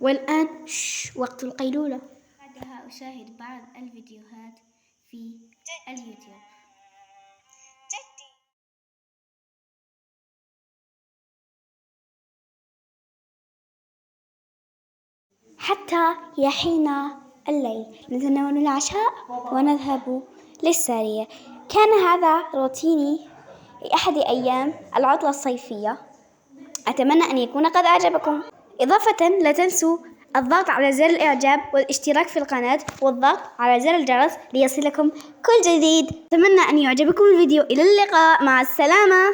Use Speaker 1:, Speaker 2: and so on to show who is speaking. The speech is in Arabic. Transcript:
Speaker 1: والآن وقت القيلولة.
Speaker 2: بعدها أشاهد بعض الفيديوهات في اليوتيوب.
Speaker 1: حتى يحين الليل نتناول العشاء ونذهب للسارية. كان هذا روتيني في أحد أيام العطلة الصيفية. أتمنى أن يكون قد أعجبكم. إضافة لا تنسوا الضغط على زر الإعجاب والاشتراك في القناة والضغط على زر الجرس ليصلكم كل جديد. أتمنى أن يعجبكم الفيديو. إلى اللقاء، مع السلامة.